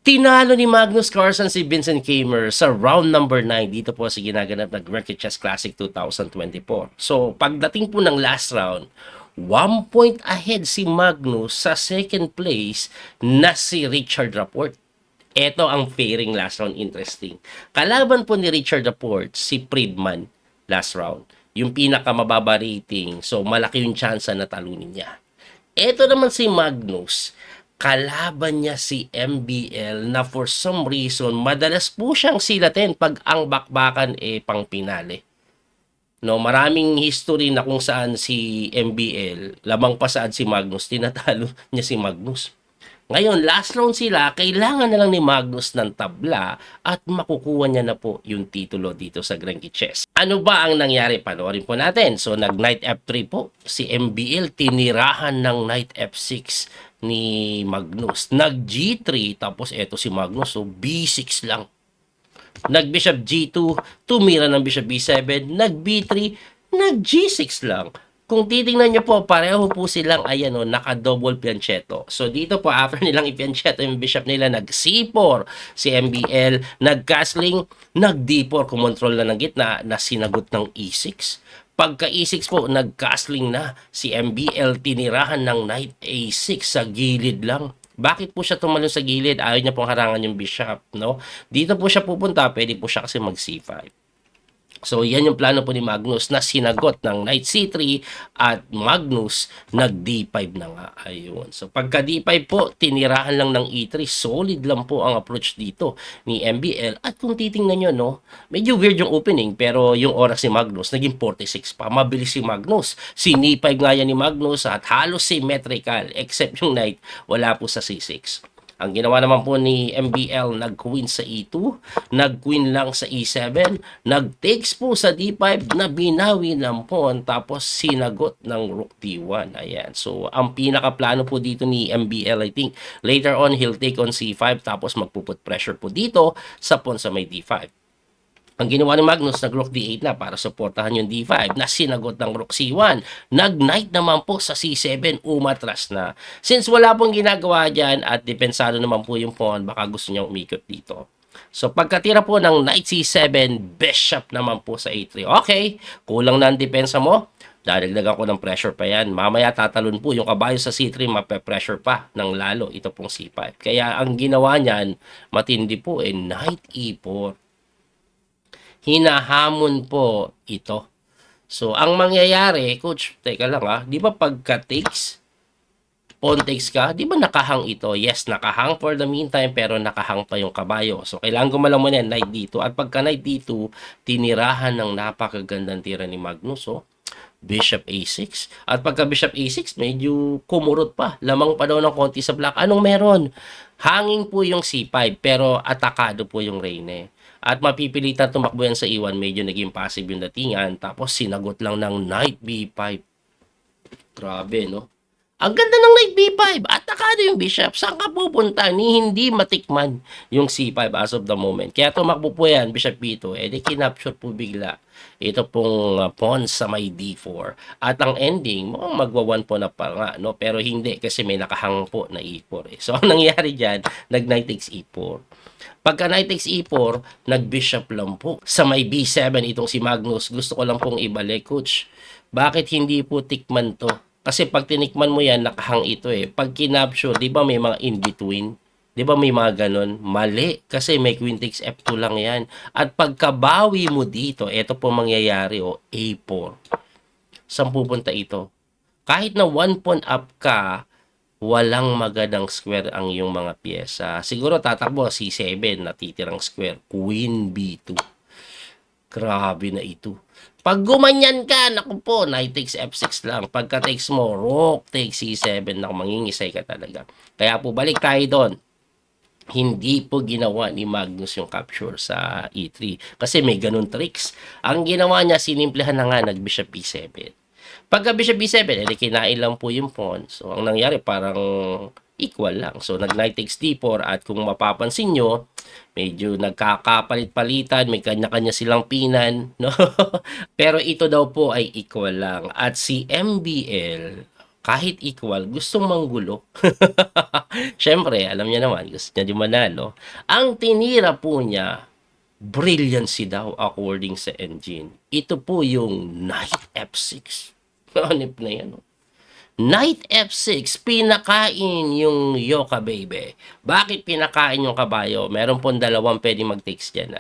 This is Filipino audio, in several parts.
Tinalo ni Magnus Carlsen si Vincent Keimer sa round number 9 dito po sa ginaganap na Racket Chess Classic 2024. So, pagdating po ng last round, 1 point ahead si Magnus sa second place na si Richard Rapport. Ito ang pairing last round, interesting. Kalaban po ni Richard Rapport si Friedman last round. Yung pinakamababa rating, so malaki yung chance na talunin niya. Ito naman si Magnus, kalaban niya si MBL na for some reason, madalas po siyang silatin pag ang bakbakan pang pinali. No, maraming history na kung saan si MBL, lamang pa saan si Magnus, tinatalo niya si Magnus. Ngayon, last round sila, kailangan na lang ni Magnus ng tabla at makukuha niya na po yung titulo dito sa Grenky Chess. Ano ba ang nangyari? Panoorin po natin. So, nag-Knight F3 po. Si MBL, tinirahan ng Knight F6 ni Magnus. Nag-G3, tapos eto si Magnus, so B6 lang. Nag-Bishop G2, tumira ng Bishop B7, nag-B3, nag-G6 lang. Kung titingnan nyo po, pareho po silang, ayan o, naka-double pianchetto. So, dito po, after nilang i-pianchetto yung bishop nila, nag-C4 si MBL, nag-castling, nag-D4, kumontrol na ng gitna, na sinagot ng E6. Pagka E6 po, nag-castling na si MBL, tinirahan ng Knight A6 sa gilid lang. Bakit po siya tumalon sa gilid? Ayaw niya pong harangan yung bishop, no? Dito po siya pupunta, pwede po siya kasi mag-C5. So, yan yung plano po ni Magnus na sinagot ng Knight C3 at Magnus nag-D5 na nga. Ayun. So, pagka D5 po, tinirahan lang ng E3. Solid lang po ang approach dito ni MBL. At kung titingnan nyo, no, medyo weird yung opening, pero yung oras ni Magnus, naging 46 pa. Mabilis si Magnus. Sin-E5 nga yan ni Magnus at halos symmetrical, except yung Knight, wala po sa C6. Ang ginawa naman po ni MBL, nag-queen sa E2, nag-queen lang sa E7, nag-takes po sa D5 na binawi ng pawn, tapos sinagot ng rook D1. Ayan. So, ang pinaka-plano po dito ni MBL, I think, later on, he'll take on C5, tapos magpuput pressure po dito sa pawn sa may D5. Ang ginawa ni Magnus, nag-rook D8 na para suportahan yung D5 na sinagot ng rook C1. Nag-knight naman po sa C7, umatras na. Since wala pong ginagawa dyan at depensado naman po yung pawn, baka gusto niya umikot dito. So pagkatira po ng knight C7, bishop naman po sa A3. Okay, kulang na ang depensa mo. Dadagdagan ko ng pressure pa yan. Mamaya tatalon po yung kabayo sa C3, mape-pressure pa ng lalo ito pong C5. Kaya ang ginawa niyan, matindi po knight E4. Hinahamon po ito. So, ang mangyayari, coach, teka lang di ba pagka takes, pawn takes ka, di ba nakahang ito? Yes, nakahang for the meantime, pero nakahang pa yung kabayo. So, kailangan gumalaw mo na knight dito. At pagka knight dito, tinirahan ng napakagandang tira ni Magnus, Bishop A6. At pagka Bishop A6, medyo kumurot pa. Lamang pa daw ng konti sa black. Anong meron? Hanging po yung C5, pero atakado po yung reyne. At mapipilitan tumakbo yan sa E1, medyo naging passive yung datingan. Tapos sinagot lang ng Knight B5. Grabe, no? Ang ganda ng Knight B5. Atakado yung bishop. Saan ka pupunta? Ni hindi matikman yung C5 as of the moment. Kaya tumakbo po yan, Bishop B2. Di kinapture po bigla. Ito pong pawn sa may D4. At ang ending, magwa-1 po na pa nga, no? Pero hindi kasi may nakahang po na E4. So, ang nangyari dyan, nag-Knight takes E4. Pagka Knight takes E4, nag-bishop lang po. Sa may B7, itong si Magnus, gusto ko lang pong ibalik, coach. Bakit hindi po tikman to? Kasi pag tinikman mo yan, nakahang ito Pag kinapture, di ba may mga in-between? Di ba may mga ganon? Mali. Kasi may queen takes F2 lang yan. At pagkabawi mo dito, ito po mangyayari A4. Saan pupunta ito? Kahit na 1 pawn up ka, walang magandang square ang iyong mga pyesa. Siguro tatakbo C7, natitirang square. Queen B2. Grabe na ito. Pag gumanyan ka, naku po, knight takes F6 lang. Pagka takes mo, rook takes C7, naku, mangingisay ka talaga. Kaya po, balik tayo doon. Hindi po ginawa ni Magnus yung capture sa E3. Kasi may ganun tricks. Ang ginawa niya, sinimplehan na nga, nag-bishop B7. Pagka bishop B7, kinain lang po yung pawn. So, ang nangyari, parang equal lang. So, nag-knight takes D4 at kung mapapansin nyo, medyo nagkakapalit-palitan, may kanya-kanya silang pinan, no? Pero ito daw po ay equal lang. At si MBL, kahit equal, gustong manggulo. Siyempre, alam niya naman, gusto niya di manalo. Ang tinira po niya, brilliancy daw according sa engine. Ito po yung Knight F6. Hanip na yan. Knight F6, pinakain yung Yoka baby. Bakit pinakain yung kabayo? Meron pong dalawang pwedeng mag-takes dyan.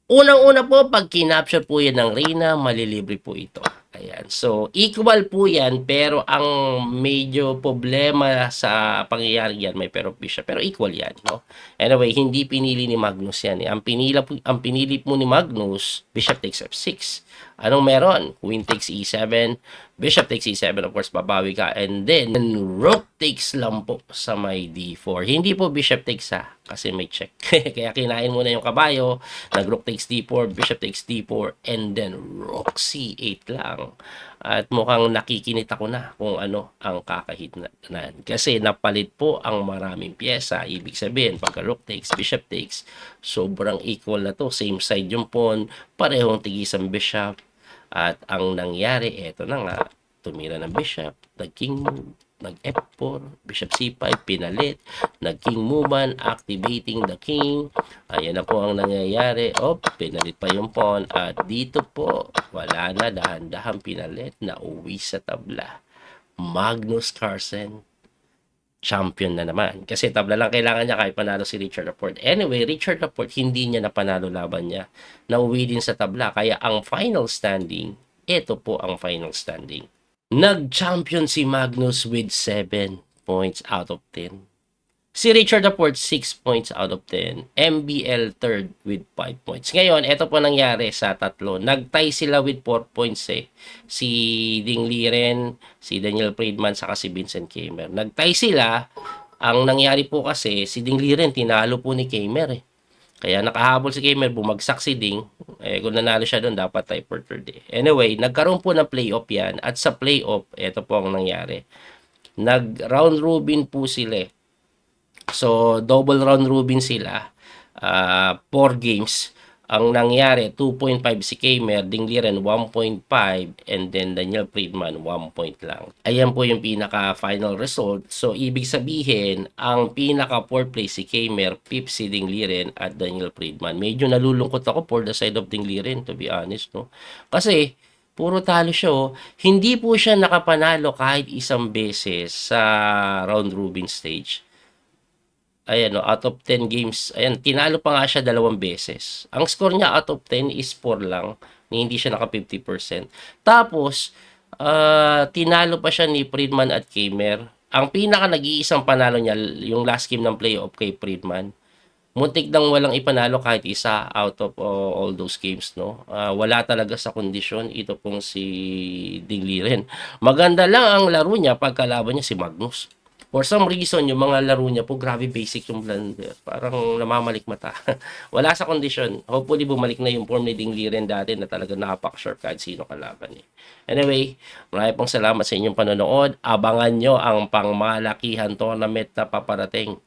Unang-una po, pag kinapture po yan ng Reyna, malilibre po ito. Ayan. So, equal po yan, pero ang medyo problema sa pangyayari yan, may pero bishop. Pero equal yan, no? Anyway, hindi pinili ni Magnus yan. Ang pinili po ni Magnus, bishop takes f6. Anong meron? Queen takes e7, bishop takes e7, of course, babawi ka. And then, rook takes lang po sa may d4. Hindi po bishop takes kasi may check. Kaya kinain mo na yung kabayo, nag-rook takes d4, bishop takes d4, and then rook c8 lang. At mukhang nakikinit ako na kung ano ang kakahitnan. Kasi napalit po ang maraming pyesa. Ibig sabihin, pagka rook takes, bishop takes, sobrang equal na to. Same side yung pawn, parehong tigis ang bishop. At ang nangyari, eto na nga, tumira ng bishop, nag-king move, nag-f4, bishop c5, pinalit, nag-king moveman, activating the king. Ayan na po ang nangyayari. Pinalit pa yung pawn. At dito po, wala na, dahan-dahan pinalit, nauwi sa tabla. Magnus Carlsen, champion na naman. Kasi tabla lang kailangan niya kahit panalo si Richard Laporte. Anyway, Richard Laporte, hindi niya napanalo laban niya. Nauwi din sa tabla. Kaya ang final standing, ito po ang final standing. Nag-champion si Magnus with 7 points out of 10. Si Richard Laporte, 6 points out of 10. MBL third with 5 points. Ngayon, ito po nangyari sa tatlo. Nag-tie sila with 4 points Si Ding Liren, si Daniel Friedman, saka si Vincent Keimer. Nag-tie sila. Ang nangyari po kasi, si Ding Liren, tinalo po ni Keimer Kaya nakahabol si Keimer, bumagsak si Ding. Kung nanalo siya doon, dapat tie for third Anyway, nagkaroon po ng playoff yan. At sa playoff, ito po ang nangyari. Nag-round robin po sila So, double round robin sila. 4 games. Ang nangyari, 2.5 si Keimer, Ding Liren 1.5, and then Daniel Friedman 1 point lang. Ayan po yung pinaka-final result. So, ibig sabihin, ang pinaka-4th place si Keimer, 5th si Ding Liren at Daniel Friedman. Medyo nalulungkot ako for the side of Ding Liren, to be honest, no? Kasi, puro talo siya, Hindi po siya nakapanalo kahit isang beses sa round robin stage. Ayan, out of 10 games, ayan, tinalo pa nga siya 2 beses. Ang score niya out of 10 is 4 lang, hindi siya naka 50%. Tapos, tinalo pa siya ni Friedman at Keimer. Ang pinaka nag-iisang panalo niya, yung last game ng playoff kay Friedman. Muntik nang walang ipanalo kahit isa out of all those games, no? Wala talaga sa kondisyon ito pong si Ding Liren. Maganda lang ang laro niya pagkalaban niya si Magnus. For some reason, yung mga laro niya po, grabe basic yung blunder. Parang namamalik mata. Wala sa kondisyon. Hopefully, bumalik na yung form ni Ding Liren dati na talaga napak-sure kahit sino kalaban Anyway, marami pong salamat sa inyong panonood. Abangan nyo ang pangmalakihan tournament na paparating.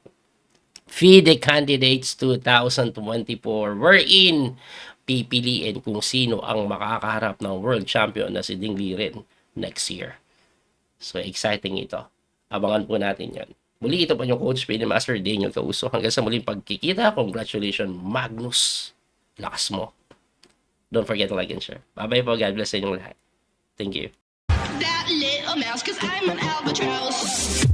FIDE Candidates 2024 wherein pipiliin kung sino ang makakaharap ng world champion na si Ding Liren next year. So, exciting ito. Abangan po natin yan. Muli, ito po yung Coach Spin Master Daniel Causo. Hanggang sa muling pagkikita, congratulations, Magnus. Lakas mo. Don't forget to like and share. Bye-bye po. God bless sa inyong lahat. Thank you. That little mouse, 'cause I'm an albatross.